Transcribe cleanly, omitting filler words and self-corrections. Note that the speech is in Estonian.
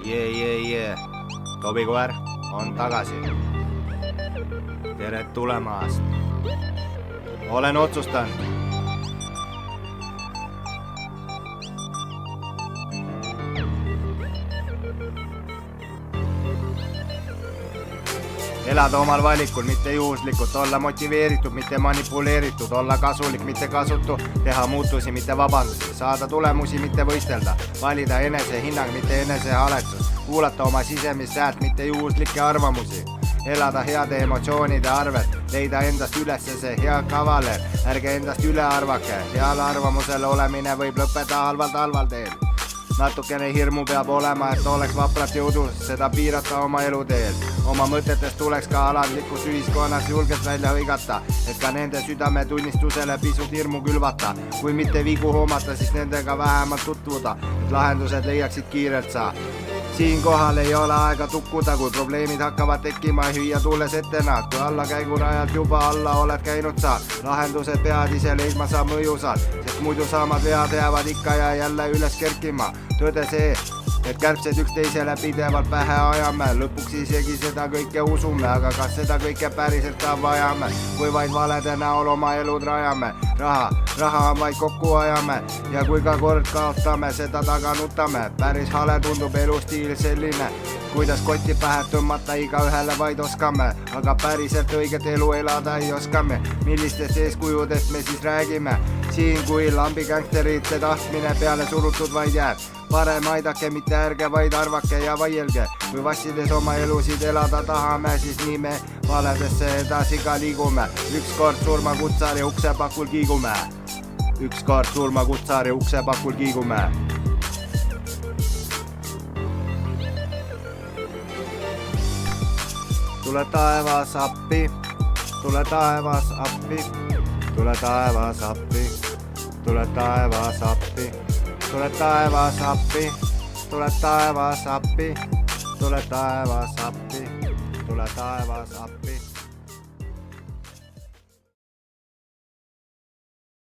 Jee. Tobi koer on tagasi. Tere tulemast. Olen otsustanud. Elada omal valikul, mitte juhuslikult, olla motiveeritud, mitte manipuleeritud, olla kasulik, mitte kasutu, teha muutusi, mitte vabandusi, saada tulemusi, mitte võistelda, valida enesehinnang, mitte enesehaletsus, kuulata oma sisemist häält, mitte juhuslikke arvamusi, elada heade emotsioonide arvel, leida endast üles see hea kavaler, ärge endast üle arvake, heal arvamusel olemine võib lõppeda halval teel. Natukene hirmu peab olema, et oleks vaprat jõudu seda piirata oma eluteel. Oma mõtetest tuleks ka alandlikus ühiskonnas julgelt välja hõigata, et ka nende südametunnistusele pisut hirmu külvata. Kui mitte vigu hoomata, siis nendega vähemalt tutvuda, et lahendused leiaksid kiirelt sa. Siinkohal ei ole aega tukkuda, kui probleemid hakkavad tekkima hüüa tulles ette nad. Kui allakäigurajalt juba alla oled käinud sa, lahendused pead ise leidma sa mõjusalt, sest muidu saamad vead jäävad ikka ja jälle üles kerkima. Tõde see, et kärbsed üksteisele pidevalt pähe ajame, lõpuks isegi seda kõike usume, aga kas seda kõike päriselt ka vajame, kui vaid valede näol oma elud rajame. Raha on vaid kokku ajame ja kui ka kord kaotame, seda taga nutame. Päris hale tundub elustiil selline, kuidas kotti pähe tõmmata igaühele vaid oskame, aga päriselt õiget elu elada ei oskame. Millistest eeskujudest me siis räägime? Siin kui lambigängsterite tahtmine peale surutud vaid jääb. Parem aidake, mitte ärge vaid arvake ja vaielge. Kui vassides oma elusid elada tahame, siis nii me valedesse edasi ka liigume. Ükskord surmakutsari uksepakul kiigume. Ükskord surmakutsari uksepakul kiigume. Tule taevas appi, tule taevas appi, tule taevas appi, tule taevas appi. Tule taevas appi, tule taevas appi, tule taevas appi, tule taevas appi.